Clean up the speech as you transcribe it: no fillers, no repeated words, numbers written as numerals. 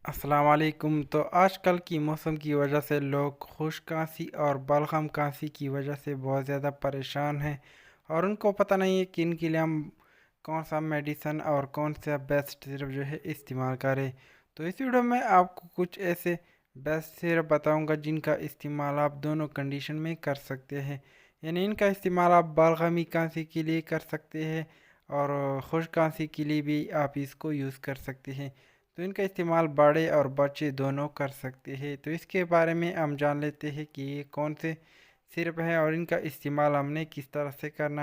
अस्सलाम वालेकुम। तो आजकल की मौसम की वजह से लोग खुश खांसी और बलगम खांसी की वजह से बहुत ज़्यादा परेशान हैं और उनको पता नहीं है कि इनके लिए हम कौन सा मेडिसन और कौन सा बेस्ट सिरप जो है इस्तेमाल करें। तो इस वीडियो में आपको कुछ ऐसे बेस्ट सिरप बताऊंगा जिनका इस्तेमाल आप दोनों कंडीशन में कर सकते हैं। यानी इनका इस्तेमाल आप बलगमी खांसी के लिए कर सकते हैं और खुश खांसी के लिए भी आप इसको यूज़ कर सकते हैं। तो इनका इस्तेमाल बड़े और बच्चे दोनों कर सकते हैं। तो इसके बारे में हम जान लेते हैं कि ये कौन से सिरप है और इनका इस्तेमाल हमने किस तरह से करना है।